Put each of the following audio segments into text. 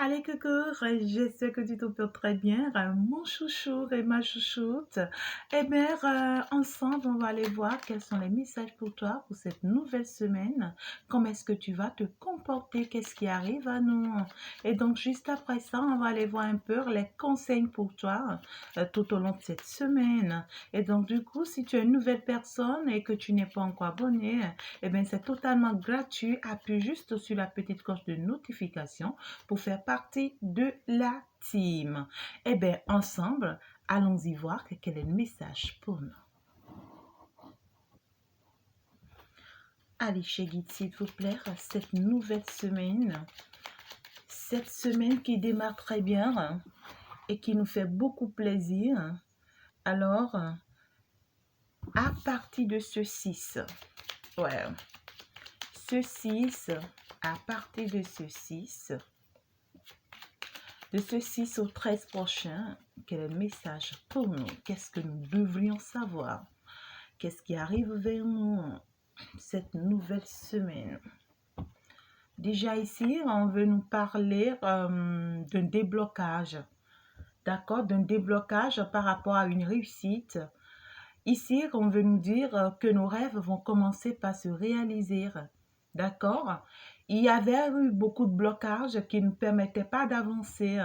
Allez coucou, j'espère que tu te portes très bien, mon chouchou et ma chouchoute. Eh bien, ensemble, on va aller voir quels sont les messages pour toi pour cette nouvelle semaine. Comment est-ce que tu vas te comporter, qu'est-ce qui arrive à nous. Et donc, juste après ça, on va aller voir un peu les conseils pour toi tout au long de cette semaine. Et donc, du coup, si tu es une nouvelle personne et que tu n'es pas encore abonné, eh bien, c'est totalement gratuit. Appuie juste sur la petite cloche de notification pour faire partie de la team. Eh bien, ensemble, allons-y voir quel est le message pour nous. Allez, chez Guide, s'il vous plaît, cette nouvelle semaine, cette semaine qui démarre très bien et qui nous fait beaucoup plaisir. Alors, à partir de ce 6, ouais, ce 6, à partir de ce 6, de ce 6 au 13 prochain, quel est le message pour nous? Qu'est-ce que nous devrions savoir? Qu'est-ce qui arrive vers nous cette nouvelle semaine? Déjà ici, on veut nous parler d'un déblocage, d'accord? D'un déblocage par rapport à une réussite. Ici, on veut nous dire que nos rêves vont commencer par se réaliser, d'accord? Il y avait eu beaucoup de blocages qui ne permettaient pas d'avancer,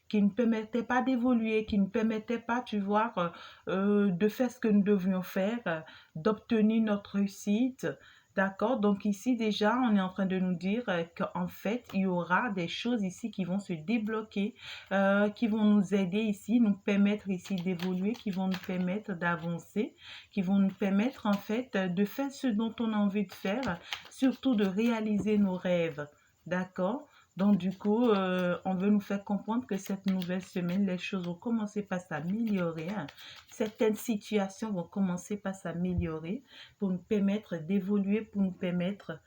qui ne permettaient pas d'évoluer, qui ne permettaient pas, tu vois, de faire ce que nous devions faire, d'obtenir notre réussite. D'accord? Donc ici déjà, on est en train de nous dire qu'en fait, il y aura des choses ici qui vont se débloquer, qui vont nous aider ici, nous permettre ici d'évoluer, qui vont nous permettre d'avancer, qui vont nous permettre en fait de faire ce dont on a envie de faire, surtout de réaliser nos rêves. D'accord? Donc du coup, on veut nous faire comprendre que cette nouvelle semaine, les choses vont commencer par s'améliorer. Certaines situations vont commencer par s'améliorer pour nous permettre d'évoluer, pour nous permettre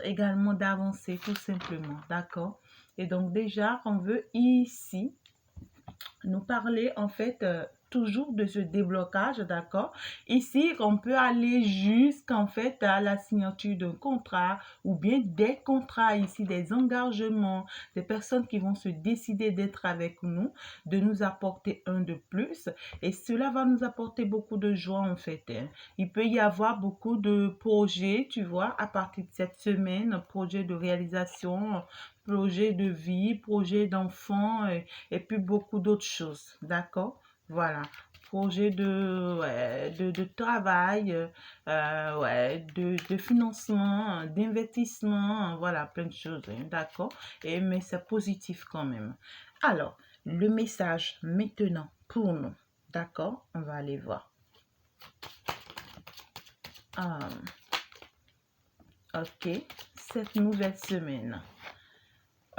également d'avancer tout simplement. D'accord? Et donc déjà, on veut ici nous parler en fait toujours de ce déblocage, d'accord? Ici, on peut aller jusqu'en fait à la signature d'un contrat ou bien des contrats ici, des engagements, des personnes qui vont se décider d'être avec nous, de nous apporter un de plus et cela va nous apporter beaucoup de joie en fait. Il peut y avoir beaucoup de projets, tu vois, à partir de cette semaine, projets de réalisation, projets de vie, projets d'enfants et puis beaucoup d'autres choses, d'accord? Voilà, projet de travail, ouais, de financement, d'investissement, voilà, plein de choses, hein, d'accord? Mais c'est positif quand même. Alors, le message maintenant pour nous, d'accord? On va aller voir. Ok, cette nouvelle semaine.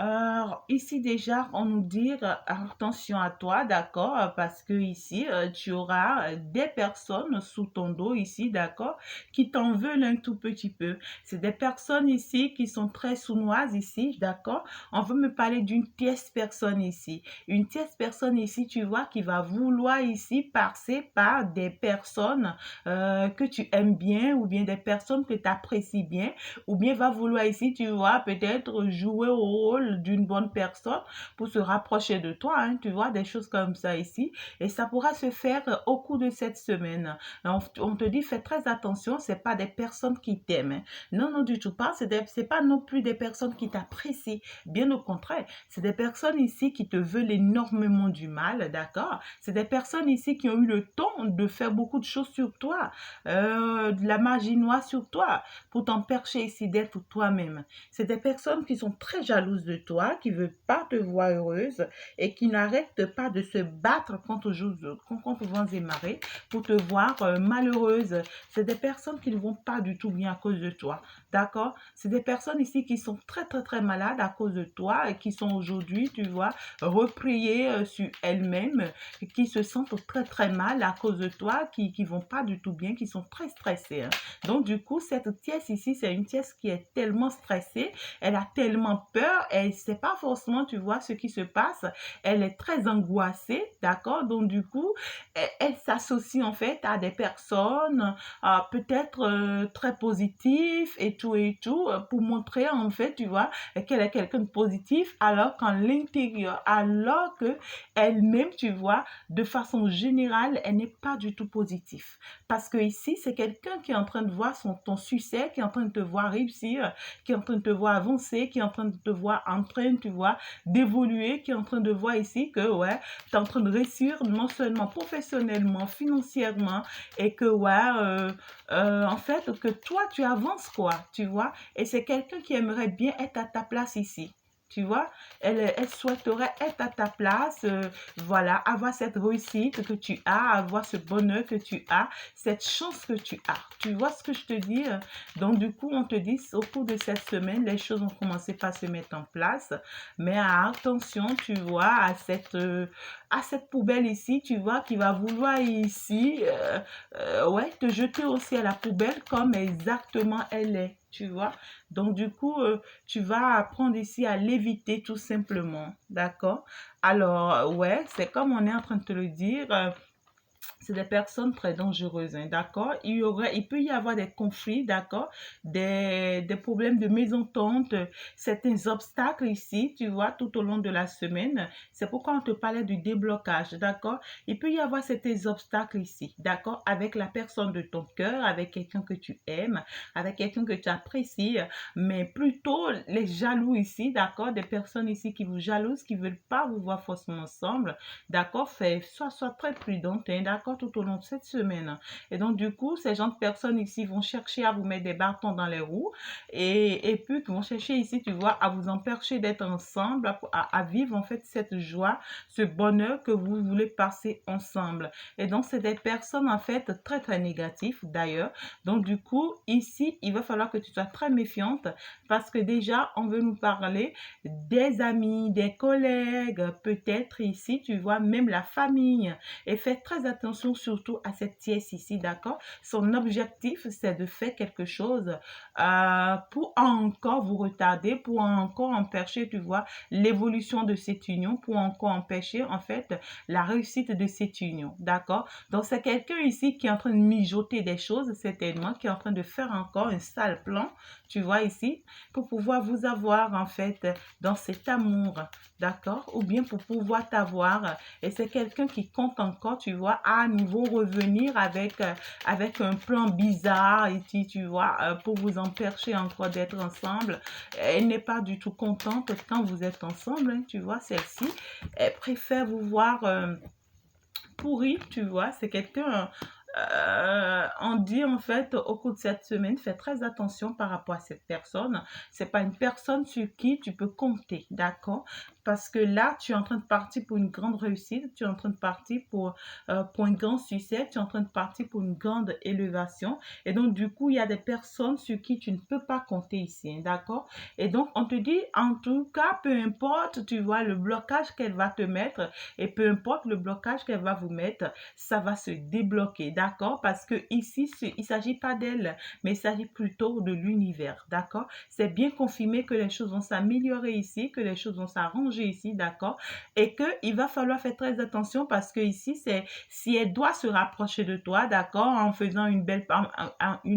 Alors, ici déjà, on nous dit attention à toi, d'accord, parce que ici, tu auras des personnes sous ton dos ici, d'accord, qui t'en veulent un tout petit peu. C'est des personnes ici qui sont très sournoises ici, d'accord. On veut me parler d'une tierce personne ici. Une tierce personne ici, tu vois, qui va vouloir ici passer par des personnes que tu aimes bien ou bien des personnes que tu apprécies bien ou bien va vouloir ici, tu vois, peut-être jouer au rôle d'une bonne personne pour se rapprocher de toi, hein, tu vois, des choses comme ça ici. Et ça pourra se faire au cours de cette semaine. On te dit, fais très attention, c'est pas des personnes qui t'aiment. Hein. Non, non, du tout pas. C'est pas non plus des personnes qui t'apprécient. Bien au contraire, c'est des personnes ici qui te veulent énormément du mal, d'accord? C'est des personnes ici qui ont eu le temps de faire beaucoup de choses sur toi, de la magie noire sur toi, pour t'empêcher ici d'être toi-même. C'est des personnes qui sont très jalouses de toi, qui ne veulent pas te voir heureuse et qui n'arrêtent pas de se battre contre vents et marées pour te voir malheureuse. C'est des personnes qui ne vont pas du tout bien à cause de toi. D'accord? C'est des personnes ici qui sont très très très malades à cause de toi et qui sont aujourd'hui, tu vois, repliées sur elles-mêmes, qui se sentent très très mal à cause de toi, qui vont pas du tout bien, qui sont très stressées. Hein. Donc du coup, cette pièce ici, c'est une pièce qui est tellement stressée, elle a tellement peur, elle ne sait pas forcément, tu vois, ce qui se passe. Elle est très angoissée, d'accord? Donc, du coup, elle s'associe en fait à des personnes peut-être très positives et et tout, pour montrer en fait, tu vois, qu'elle est quelqu'un de positif, alors qu'en l'intérieur, alors que elle-même, tu vois, de façon générale, elle n'est pas du tout positive. Parce que ici, c'est quelqu'un qui est en train de voir ton succès, qui est en train de te voir réussir, qui est en train de te voir avancer, qui est en train de te voir en train, tu vois, d'évoluer, qui est en train de voir ici que, ouais, tu es en train de réussir non seulement professionnellement, financièrement, et que, ouais, en fait, que toi, tu avances, quoi, tu vois. Et c'est quelqu'un qui aimerait bien être à ta place ici. Tu vois, elle souhaiterait être à ta place, voilà, avoir cette réussite que tu as, avoir ce bonheur que tu as, cette chance que tu as. Tu vois ce que je te dis? Donc, du coup, on te dit, au cours de cette semaine, les choses ont commencé par se mettre en place, mais attention, tu vois, à cette poubelle ici, tu vois, qui va vouloir ici, ouais, te jeter aussi à la poubelle comme exactement elle est, tu vois. Donc, du coup, tu vas apprendre ici à l'éviter tout simplement, d'accord? Alors, ouais, c'est comme on est en train de te le dire, c'est des personnes très dangereuses, hein, d'accord? Il peut y avoir des conflits, d'accord? Des problèmes de mésentente, certains obstacles ici, tu vois, tout au long de la semaine. C'est pourquoi on te parlait du déblocage, d'accord? Il peut y avoir certains obstacles ici, d'accord? Avec la personne de ton cœur, avec quelqu'un que tu aimes, avec quelqu'un que tu apprécies, mais plutôt les jaloux ici, d'accord? Des personnes ici qui vous jalousent, qui ne veulent pas vous voir forcément ensemble, d'accord? Sois très prudente, hein, d'accord, tout au long de cette semaine. Et donc, du coup, ces gens de personnes ici vont chercher à vous mettre des bâtons dans les roues et puis vont chercher ici, tu vois, à vous empêcher d'être ensemble, à vivre en fait cette joie, ce bonheur que vous voulez passer ensemble. Et donc, c'est des personnes en fait très, très négatives d'ailleurs. Donc, du coup, ici, il va falloir que tu sois très méfiante parce que déjà, on veut nous parler des amis, des collègues, peut-être ici, tu vois, même la famille. Et faites très attention surtout à cette pièce ici, d'accord? Son objectif, c'est de faire quelque chose pour encore vous retarder, pour encore empêcher, tu vois, l'évolution de cette union, pour encore empêcher, en fait, la réussite de cette union, d'accord? Donc, c'est quelqu'un ici qui est en train de mijoter des choses, certainement, qui est en train de faire encore un sale plan, tu vois ici, pour pouvoir vous avoir, en fait, dans cet amour, d'accord? Ou bien pour pouvoir t'avoir. Et c'est quelqu'un qui compte encore, tu vois, à nouveau revenir avec un plan bizarre, ici, tu vois, pour vous empêcher encore d'être ensemble. Elle n'est pas du tout contente quand vous êtes ensemble, hein, tu vois, celle-ci. Elle préfère vous voir pourri, tu vois. C'est quelqu'un, on dit en fait au cours de cette semaine, fais très attention par rapport à cette personne. C'est pas une personne sur qui tu peux compter, d'accord? Parce que là, tu es en train de partir pour une grande réussite, tu es en train de partir pour un grand succès, tu es en train de partir pour une grande élévation. Et donc, du coup, il y a des personnes sur qui tu ne peux pas compter ici, hein, d'accord? Et donc, on te dit, en tout cas, peu importe, tu vois, le blocage qu'elle va te mettre et peu importe le blocage qu'elle va vous mettre, ça va se débloquer, d'accord? Parce que ici, il ne s'agit pas d'elle, mais il s'agit plutôt de l'univers, d'accord? C'est bien confirmé que les choses vont s'améliorer ici, que les choses vont s'arranger ici, d'accord? Et qu'il va falloir faire très attention parce que ici, c'est si elle doit se rapprocher de toi, d'accord, en faisant une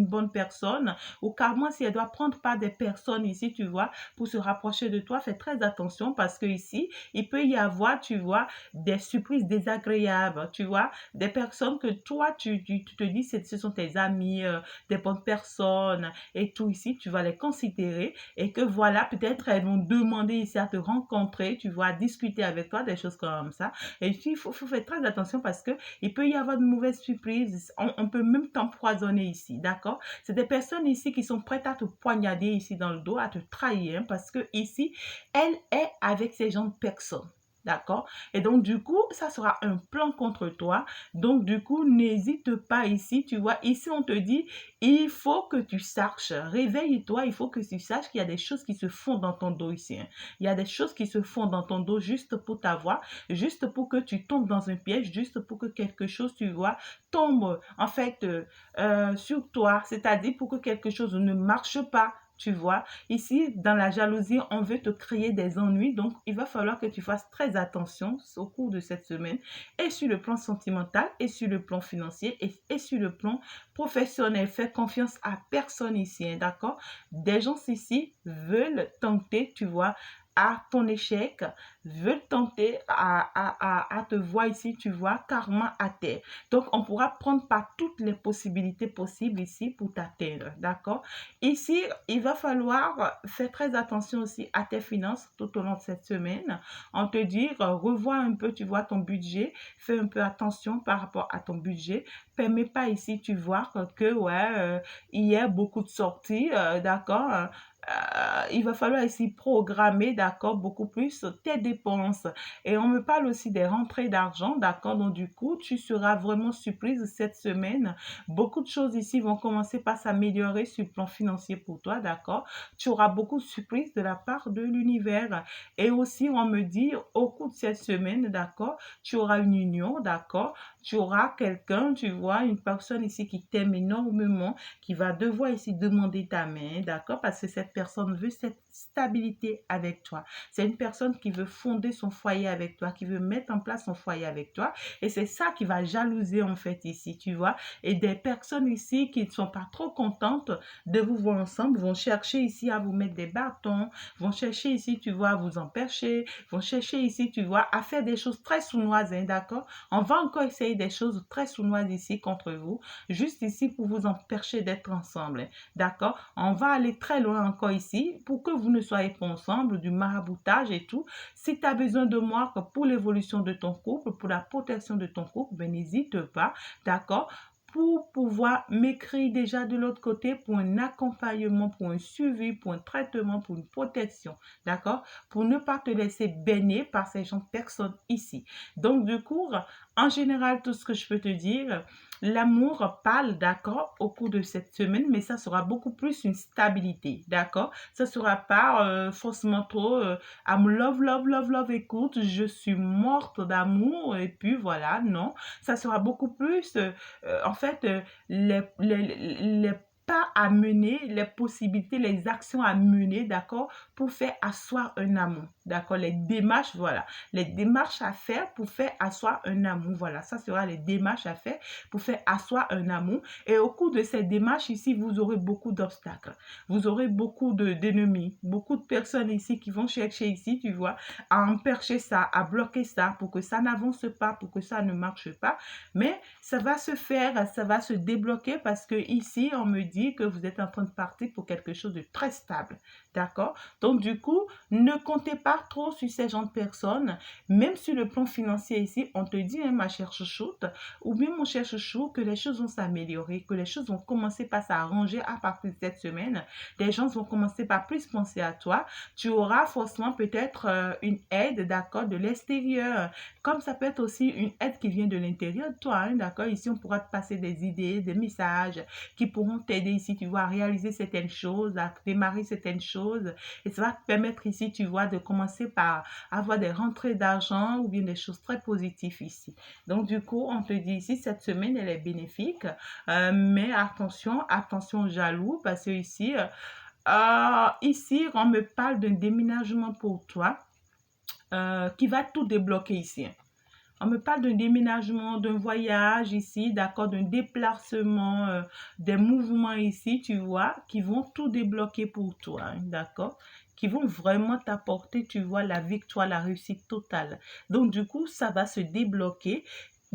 bonne personne, ou carrément si elle doit prendre part des personnes ici, tu vois, pour se rapprocher de toi, fais très attention parce que ici, il peut y avoir, tu vois, des surprises désagréables, tu vois, des personnes que toi, tu te dis, ce sont tes amis, des bonnes personnes et tout ici, tu vas les considérer et que voilà, peut-être elles vont demander ici à te rencontrer, tu vois, à discuter avec toi, des choses comme ça. Et puis, faut faire très attention parce que il peut y avoir de mauvaises surprises. On peut même t'empoisonner ici, d'accord? C'est des personnes ici qui sont prêtes à te poignarder ici dans le dos, à te trahir, hein, parce que ici, elle est avec ces gens de personnes. D'accord? Et donc, du coup, ça sera un plan contre toi. Donc, du coup, n'hésite pas ici. Tu vois, ici, on te dit, il faut que tu saches. Réveille-toi. Il faut que tu saches qu'il y a des choses qui se font dans ton dos ici, hein. Il y a des choses qui se font dans ton dos juste pour t'avoir, juste pour que tu tombes dans un piège, juste pour que quelque chose, tu vois, tombe, en fait, sur toi. C'est-à-dire pour que quelque chose ne marche pas. tu vois. Ici, dans la jalousie, on veut te créer des ennuis. Donc, il va falloir que tu fasses très attention au cours de cette semaine et sur le plan sentimental et sur le plan financier et sur le plan professionnel. Fais confiance à personne ici, hein, d'accord? Des gens ici veulent tenter, tu vois, à ton échec, veulent tenter à te voir ici, tu vois, carrément à terre. Donc, on pourra prendre par toutes les possibilités possibles ici pour t'atteindre, d'accord? Ici, il va falloir faire très attention aussi à tes finances tout au long de cette semaine. On te dit, revois un peu, tu vois, ton budget, fais un peu attention par rapport à ton budget. Permets pas ici, tu vois, que, ouais, il y a beaucoup de sorties, d'accord? Il va falloir ici programmer, d'accord, beaucoup plus tes dépenses. Et on me parle aussi des rentrées d'argent, d'accord? Donc, du coup, tu seras vraiment surprise cette semaine. Beaucoup de choses ici vont commencer par s'améliorer sur le plan financier pour toi, d'accord? Tu auras beaucoup de surprises de la part de l'univers. Et aussi, on me dit, au cours de cette semaine, d'accord, tu auras une union, d'accord? Tu auras quelqu'un, tu vois, une personne ici qui t'aime énormément, qui va devoir ici demander ta main, d'accord? Parce que cette personne veut cette stabilité avec toi. C'est une personne qui veut fonder son foyer avec toi, qui veut mettre en place son foyer avec toi. Et c'est ça qui va jalouser en fait ici, tu vois. Et des personnes ici qui ne sont pas trop contentes de vous voir ensemble vont chercher ici à vous mettre des bâtons, vont chercher ici, tu vois, à vous empêcher, vont chercher ici, tu vois, à faire des choses très sournoises, hein, d'accord? On va encore essayer des choses très sournoises ici contre vous, juste ici pour vous empêcher d'être ensemble, hein, d'accord? On va aller très loin encore ici pour que vous ne soyez pas ensemble, du maraboutage et tout. Si tu as besoin de moi pour l'évolution de ton couple, pour la protection de ton couple, ben n'hésite pas, d'accord? Pour pouvoir m'écrire déjà de l'autre côté pour un accompagnement, pour un suivi, pour un traitement, pour une protection, d'accord? Pour ne pas te laisser baigner par ces gens, personnes ici. Donc, du coup, en général, tout ce que je peux te dire, l'amour parle, d'accord, au cours de cette semaine, mais ça sera beaucoup plus une stabilité, d'accord? Ça sera pas forcément trop I'm love, love, love, love, écoute, je suis morte d'amour, et puis voilà, non. Ça sera beaucoup plus, en fait, les pas à mener, les possibilités, les actions à mener, d'accord, pour faire asseoir un amour, d'accord, les démarches, voilà, les démarches à faire pour faire asseoir un amour, voilà, ça sera les démarches à faire pour faire asseoir un amour, et au cours de ces démarches ici, vous aurez beaucoup d'obstacles, vous aurez beaucoup d'ennemis, beaucoup de personnes ici qui vont chercher ici, tu vois, à empêcher ça, à bloquer ça, pour que ça n'avance pas, pour que ça ne marche pas, mais ça va se faire, ça va se débloquer parce que ici, on me dit que vous êtes en train de partir pour quelque chose de très stable. D'accord? Donc, du coup, ne comptez pas trop sur ces gens de personnes. Même sur le plan financier ici, on te dit, hein, ma chère chouchoute, ou bien mon cher chouchou, que les choses vont s'améliorer, que les choses vont commencer par s'arranger à partir de cette semaine. Les gens vont commencer par plus penser à toi. Tu auras forcément peut-être une aide, d'accord, de l'extérieur. Comme ça peut être aussi une aide qui vient de l'intérieur de toi, hein, d'accord? Ici, on pourra te passer des idées, des messages qui pourront t'aider ici, tu vois, à réaliser certaines choses, à démarrer certaines choses. Et ça va te permettre ici, tu vois, de commencer par avoir des rentrées d'argent ou bien des choses très positives ici. Donc, du coup, on te dit ici, cette semaine, elle est bénéfique. Mais attention, attention aux jaloux, parce que ici, on me parle d'un déménagement pour toi qui va tout débloquer ici. On me parle d'un déménagement, d'un voyage ici, d'accord, d'un déplacement, des mouvements ici, tu vois, qui vont tout débloquer pour toi, hein, d'accord, qui vont vraiment t'apporter, tu vois, la victoire, la réussite totale. Donc, du coup, ça va se débloquer.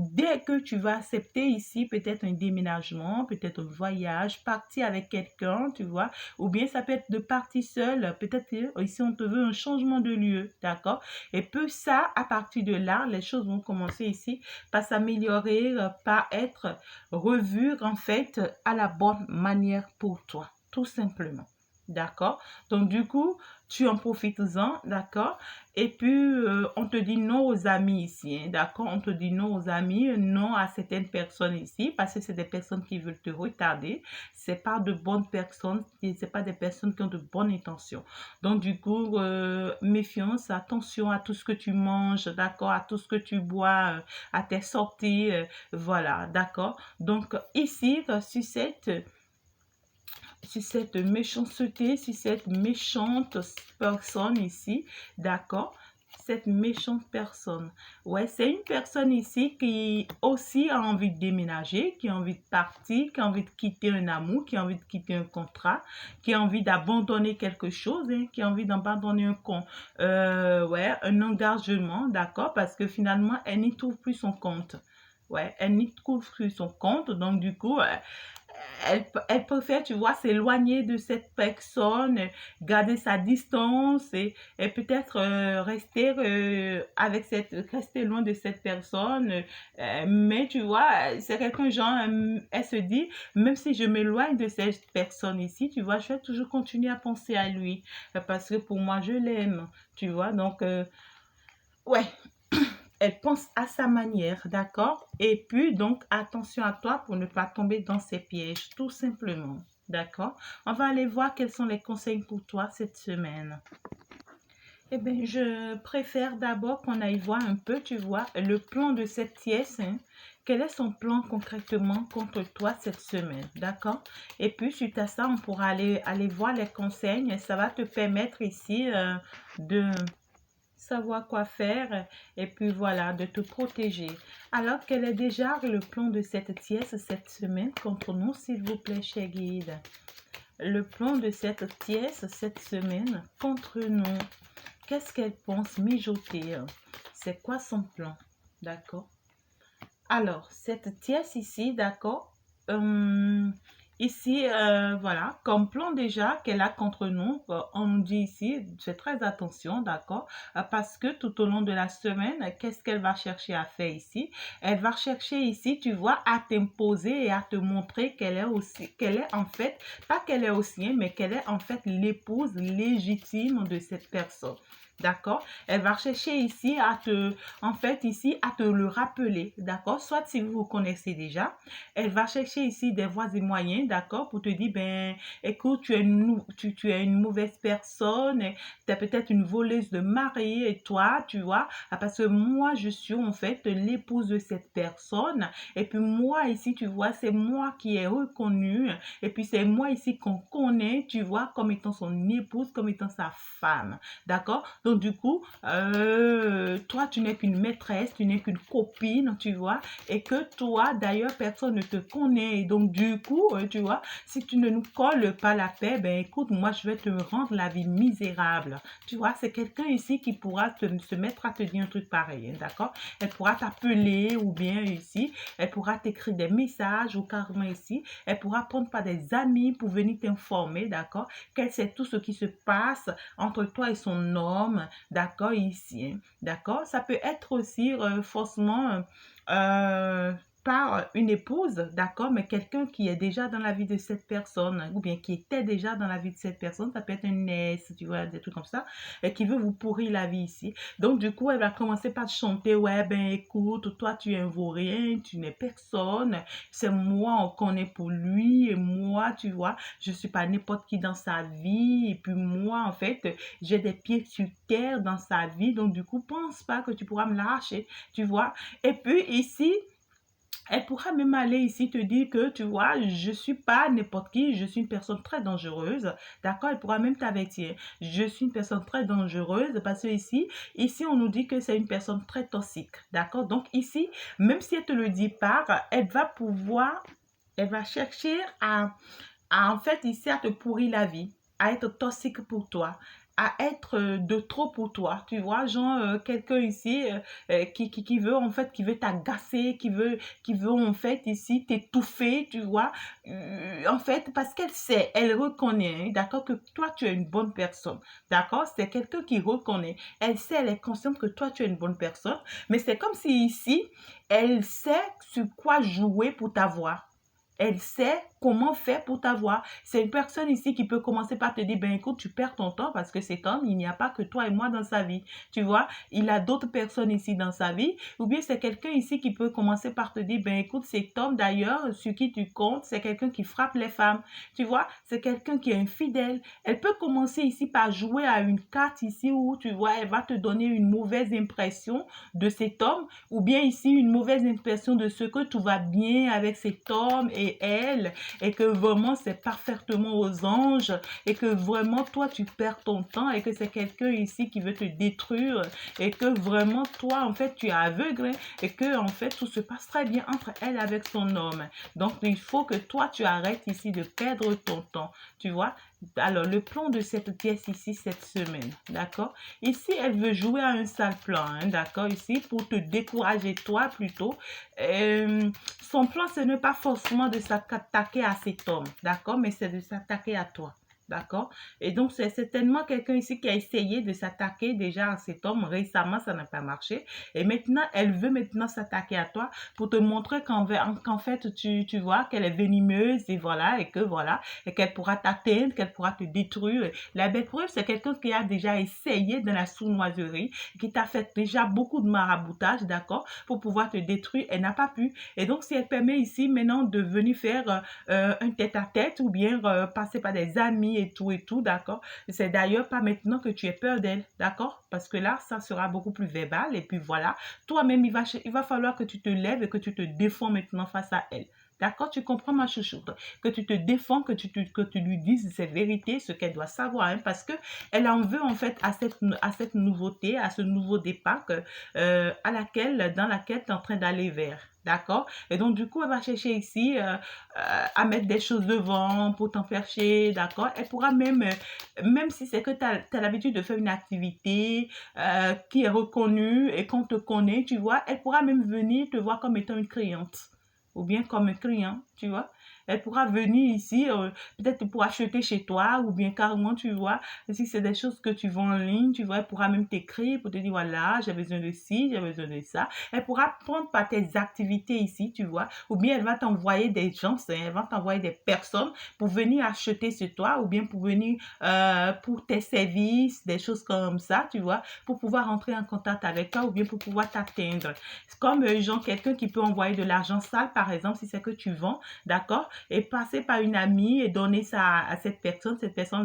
Dès que tu vas accepter ici peut-être un déménagement, peut-être un voyage, partir avec quelqu'un, tu vois, ou bien ça peut être de partir seul, peut-être ici on te veut un changement de lieu, d'accord? Et peu ça, à partir de là, les choses vont commencer ici par s'améliorer, par être revues en fait à la bonne manière pour toi, tout simplement. D'accord? Donc, du coup, tu en profites-en, d'accord? Et puis, on te dit non aux amis ici, hein, d'accord? On te dit non aux amis, non à certaines personnes ici, parce que c'est des personnes qui veulent te retarder. C'est pas de bonnes personnes, c'est pas des personnes qui ont de bonnes intentions. Donc, du coup, méfiance, attention à tout ce que tu manges, d'accord? À tout ce que tu bois, à tes sorties, voilà, d'accord? Donc, ici, sur cette sur cette méchanceté, sur cette méchante personne ici, d'accord? Cette méchante personne. Ouais, c'est une personne ici qui aussi a envie de déménager, qui a envie de partir, qui a envie de quitter un amour, qui a envie de quitter un contrat, qui a envie d'abandonner quelque chose, hein, qui a envie d'abandonner ouais, un engagement, d'accord? Parce que finalement, elle n'y trouve plus son compte. Ouais, elle n'y trouve plus son compte, donc du coup, elle préfère, tu vois, s'éloigner de cette personne, garder sa distance et peut-être rester loin de cette personne. Mais tu vois, c'est quelqu'un, genre, elle se dit, même si je m'éloigne de cette personne ici, tu vois, je vais toujours continuer à penser à lui parce que pour moi, je l'aime, tu vois. Donc, ouais, elle pense à sa manière, d'accord? Et puis, donc, attention à toi pour ne pas tomber dans ses pièges, tout simplement. D'accord? On va aller voir quels sont les conseils pour toi cette semaine. Eh bien, je préfère d'abord qu'on aille voir un peu, tu vois, le plan de cette pièce. Hein. Quel est son plan concrètement contre toi cette semaine, d'accord? Et puis, suite à ça, on pourra aller voir les conseils. Et ça va te permettre ici de savoir quoi faire et puis voilà, de te protéger. Alors, quel est déjà le plan de cette pièce cette semaine contre nous, s'il vous plaît, cher guide? Le plan de cette pièce cette semaine contre nous. Qu'est-ce qu'elle pense mijoter? C'est quoi son plan? D'accord? Alors, cette pièce ici, d'accord? Ici, voilà, comme plan déjà qu'elle a contre nous, on nous dit ici, fais très attention, d'accord? Parce que tout au long de la semaine, qu'est-ce qu'elle va chercher à faire ici? Elle va chercher ici, tu vois, à t'imposer et à te montrer qu'elle est en fait, pas qu'elle est aussi, hein, mais qu'elle est en fait l'épouse légitime de cette personne. D'accord? Elle va chercher ici en fait, ici, à te le rappeler. D'accord? Soit si vous vous connaissez déjà, elle va chercher ici des voies et moyens, d'accord, pour te dire, ben, écoute, tu es une mauvaise personne, tu es peut-être une voleuse de mari, et toi, tu vois, parce que moi, je suis en fait l'épouse de cette personne, et puis moi, ici, tu vois, c'est moi qui ai reconnu, et puis c'est moi ici qu'on connaît, tu vois, comme étant son épouse, comme étant sa femme, d'accord? Donc, du coup, toi, tu n'es qu'une maîtresse, tu n'es qu'une copine, tu vois, et que toi, d'ailleurs, personne ne te connaît. Et donc, du coup, tu vois, si tu ne nous colles pas la paix, ben écoute, moi, je vais te rendre la vie misérable. Tu vois, c'est quelqu'un ici qui pourra se mettre à te dire un truc pareil, hein, d'accord? Elle pourra t'appeler ou bien ici, elle pourra t'écrire des messages ou carrément ici, elle pourra prendre par des amis pour venir t'informer, d'accord? Qu'elle sait tout ce qui se passe entre toi et son homme, d'accord, ici, hein, d'accord? Ça peut être aussi forcément par une épouse, d'accord, mais quelqu'un qui est déjà dans la vie de cette personne, ou bien qui était déjà dans la vie de cette personne, ça peut être une nièce, tu vois, des trucs comme ça, et qui veut vous pourrir la vie ici. Donc, du coup, elle va commencer par chanter, ouais, ben écoute, toi, tu es un vaurien, tu n'es personne, c'est moi, on connaît pour lui, et moi, tu vois, je suis pas n'importe qui dans sa vie, et puis moi, en fait, j'ai des pieds sur terre dans sa vie, donc du coup, pense pas que tu pourras me lâcher, tu vois. Et puis ici, elle pourra même aller ici te dire que, tu vois, je suis pas n'importe qui, je suis une personne très dangereuse, d'accord? Elle pourra même t'avertir, je suis une personne très dangereuse parce que ici, on nous dit que c'est une personne très toxique, d'accord? Donc ici, même si elle te le dit pas, elle va chercher en fait, ici, à te pourrir la vie, à être toxique pour toi, à être de trop pour toi, tu vois, genre quelqu'un ici qui veut en fait, qui veut t'agacer, qui veut en fait ici t'étouffer, tu vois, en fait, parce qu'elle sait, elle reconnaît, hein, d'accord, que toi tu es une bonne personne, d'accord, c'est quelqu'un qui reconnaît, elle sait, elle est consciente que toi tu es une bonne personne, mais c'est comme si ici, elle sait sur quoi jouer pour t'avoir. Elle sait comment faire pour t'avoir. C'est une personne ici qui peut commencer par te dire, ben écoute, tu perds ton temps parce que cet homme, il n'y a pas que toi et moi dans sa vie. Tu vois, il a d'autres personnes ici dans sa vie. Ou bien c'est quelqu'un ici qui peut commencer par te dire, ben écoute, cet homme d'ailleurs, sur qui tu comptes, c'est quelqu'un qui frappe les femmes. Tu vois, c'est quelqu'un qui est infidèle. Elle peut commencer ici par jouer à une carte ici où, tu vois, elle va te donner une mauvaise impression de cet homme ou bien ici une mauvaise impression de ce que tout va bien avec cet homme et elle. et que vraiment c'est parfaitement aux anges et que vraiment toi tu perds ton temps et que c'est quelqu'un ici qui veut te détruire et que vraiment toi en fait tu es aveugle et que en fait tout se passe très bien entre elle avec son homme. Donc il faut que toi tu arrêtes ici de perdre ton temps, tu vois. Alors le plan de cette pièce ici cette semaine, d'accord. Ici elle veut jouer à un sale plan, hein, d'accord, ici pour te décourager toi plutôt. Euh, Son plan ce n'est pas forcément de s'attaquer à cet homme, d'accord, mais c'est de s'attaquer à toi. D'accord? Et donc, c'est certainement quelqu'un ici qui a essayé de s'attaquer déjà à cet homme. Récemment, ça n'a pas marché. Et maintenant, elle veut maintenant s'attaquer à toi pour te montrer qu'en fait, tu vois qu'elle est venimeuse et voilà, et que voilà, et qu'elle pourra t'atteindre, qu'elle pourra te détruire. La belle preuve, c'est quelqu'un qui a déjà essayé de la sournoiserie, qui t'a fait déjà beaucoup de maraboutage, d'accord, pour pouvoir te détruire. Elle n'a pas pu. Et donc, si elle permet ici maintenant de venir faire un tête-à-tête ou bien passer par des amis et tout, d'accord, c'est d'ailleurs pas maintenant que tu aies peur d'elle, d'accord, parce que là, ça sera beaucoup plus verbal et puis voilà, toi-même, il va falloir que tu te lèves et que tu te défends maintenant face à elle. D'accord, tu comprends ma chouchoute? Que tu te défends, que tu lui dises ses vérités, ce qu'elle doit savoir, hein, parce que elle en veut en fait à cette nouveauté, à ce nouveau départ dans laquelle tu es en train d'aller vers. D'accord? Et donc, du coup, elle va chercher ici à mettre des choses devant pour t'empêcher. D'accord? Elle pourra même, même si c'est que tu as l'habitude de faire une activité qui est reconnue et qu'on te connaît, tu vois, elle pourra même venir te voir comme étant une cliente ou bien comme un client, tu vois. Elle pourra venir ici, peut-être pour acheter chez toi ou bien carrément, tu vois, si c'est des choses que tu vends en ligne, tu vois, elle pourra même t'écrire pour te dire, voilà, j'ai besoin de ci, j'ai besoin de ça. Elle pourra prendre par tes activités ici, tu vois, ou bien elle va t'envoyer des gens, elle va t'envoyer des personnes pour venir acheter chez toi ou bien pour venir pour tes services, des choses comme ça, tu vois, pour pouvoir entrer en contact avec toi ou bien pour pouvoir t'atteindre. C'est comme genre quelqu'un qui peut envoyer de l'argent sale, par exemple, si c'est que tu vends, d'accord, et passer par une amie et donner ça à cette personne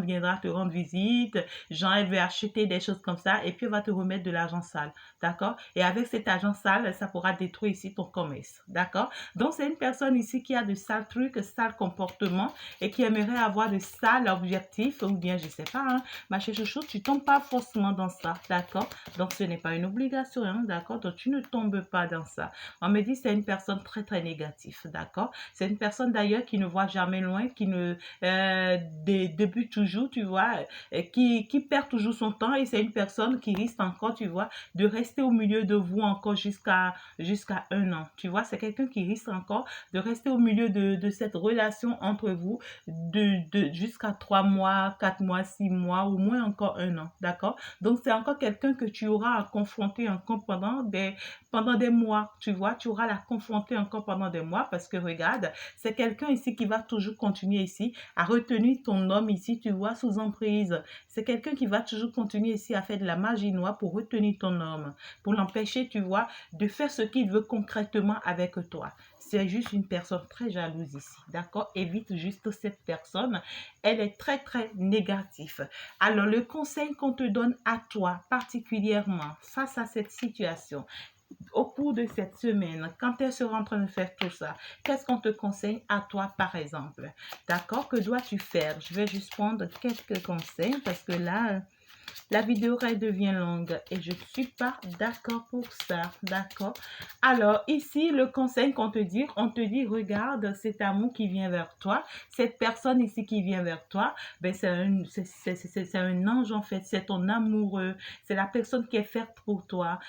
viendra te rendre visite, genre elle veut acheter des choses comme ça et puis elle va te remettre de l'argent sale, d'accord, et avec cet argent sale, ça pourra détruire ici ton commerce, d'accord. Donc c'est une personne ici qui a de sales trucs, sales comportements et qui aimerait avoir de sales objectifs ou bien je sais pas, hein, ma chérie chouchou, tu tombes pas forcément dans ça, d'accord. Donc ce n'est pas une obligation, hein, d'accord, donc tu ne tombes pas dans ça. On me dit c'est une personne très très négative, d'accord. C'est une personne d'ailleurs qui ne voit jamais loin, qui ne débute toujours, tu vois, qui perd toujours son temps et c'est une personne qui risque encore, tu vois, de rester au milieu de vous encore jusqu'à un an, tu vois. C'est quelqu'un qui risque encore de rester au milieu de cette relation entre vous jusqu'à 3 mois, 4 mois, 6 mois, au moins encore un an, d'accord. Donc c'est encore quelqu'un que tu auras à confronter encore pendant des mois, tu vois, tu auras la confronter encore pendant des mois parce que regarde, c'est quelqu'un ici qui va toujours continuer ici à retenir ton homme ici, tu vois, sous emprise. C'est quelqu'un qui va toujours continuer ici à faire de la magie noire pour retenir ton homme, pour l'empêcher, tu vois, de faire ce qu'il veut concrètement avec toi. C'est juste une personne très jalouse ici, d'accord? Évite juste cette personne. Elle est très, très négative. Alors, le conseil qu'on te donne à toi, particulièrement face à cette situation, au cours de cette semaine, quand elle sera en train de faire tout ça, qu'est-ce qu'on te conseille à toi, par exemple? D'accord? Que dois-tu faire? Je vais juste prendre quelques conseils parce que là, la vidéo elle devient longue et je ne suis pas d'accord pour ça. D'accord? Alors, ici, le conseil qu'on te dit, on te dit, regarde cet amour qui vient vers toi, cette personne ici qui vient vers toi, ben, c'est un ange en fait, c'est ton amoureux, c'est la personne qui est faite pour toi.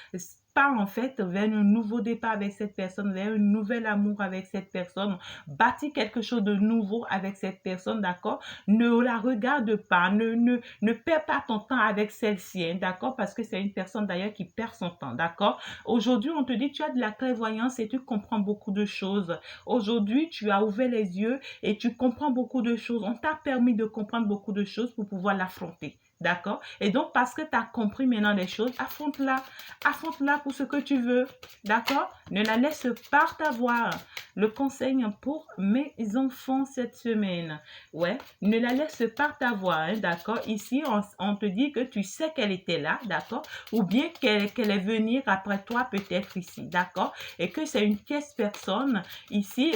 Pas en fait vers un nouveau départ avec cette personne, vers un nouvel amour avec cette personne, bâtir quelque chose de nouveau avec cette personne, d'accord? Ne la regarde pas, ne perds pas ton temps avec celle-ci, hein, d'accord? Parce que c'est une personne d'ailleurs qui perd son temps, d'accord? Aujourd'hui, on te dit tu as de la clairvoyance et tu comprends beaucoup de choses. Aujourd'hui, tu as ouvert les yeux et tu comprends beaucoup de choses. On t'a permis de comprendre beaucoup de choses pour pouvoir l'affronter. D'accord? Et donc, parce que tu as compris maintenant des choses, affronte-la. Affronte-la pour ce que tu veux. D'accord? Ne la laisse pas t'avoir. Le conseil pour mes enfants cette semaine. Ouais, ne la laisse pas t'avoir. Hein, d'accord? Ici, on te dit que tu sais qu'elle était là. D'accord? Ou bien qu'elle est venue après toi peut-être ici. D'accord? Et que c'est une tierce personne ici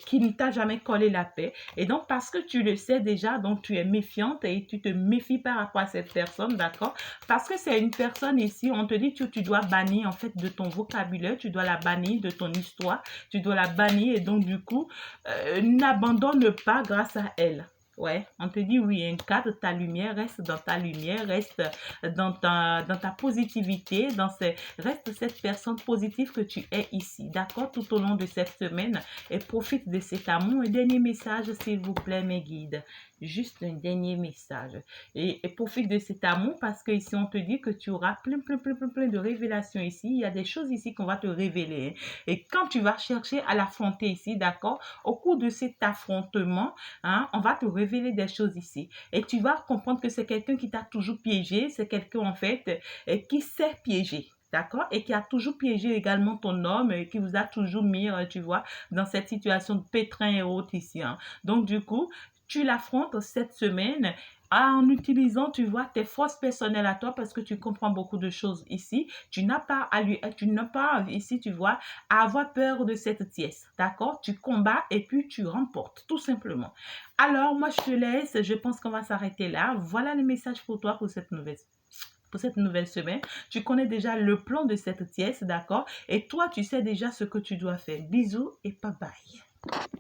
qui ne t'a jamais collé la paix. Et donc, parce que tu le sais déjà, donc tu es méfiante et tu te méfies par rapport à cette personne, d'accord? Parce que c'est une personne ici, on te dit que tu dois bannir en fait de ton vocabulaire, tu dois la bannir de ton histoire, tu dois la bannir et donc du coup, n'abandonne pas grâce à elle. Ouais, on te dit oui, encadre ta lumière, reste dans ta lumière, reste dans ta positivité, reste cette personne positive que tu es ici, d'accord, tout au long de cette semaine et profite de cet amour. Un dernier message, s'il vous plaît, mes guides. Juste un dernier message. Et profite de cet amour parce que ici, on te dit que tu auras plein de révélations ici. Il y a des choses ici qu'on va te révéler. Hein. Et quand tu vas chercher à l'affronter ici, d'accord, au cours de cet affrontement, hein, on va te révéler des choses ici. Et tu vas comprendre que c'est quelqu'un qui t'a toujours piégé. C'est quelqu'un, en fait, qui sait piéger. D'accord? Et qui a toujours piégé également ton homme, qui vous a toujours mis, tu vois, dans cette situation de pétrin et autres ici. Hein. Donc, du coup, tu l'affrontes cette semaine en utilisant, tu vois, tes forces personnelles à toi parce que tu comprends beaucoup de choses ici. Tu n'as pas ici, tu vois, à avoir peur de cette tièce. D'accord? Tu combats et puis tu remportes, tout simplement. Alors, moi, je te laisse. Je pense qu'on va s'arrêter là. Voilà le message pour toi pour cette nouvelle semaine. Tu connais déjà le plan de cette tièce, d'accord? Et toi, tu sais déjà ce que tu dois faire. Bisous et bye bye.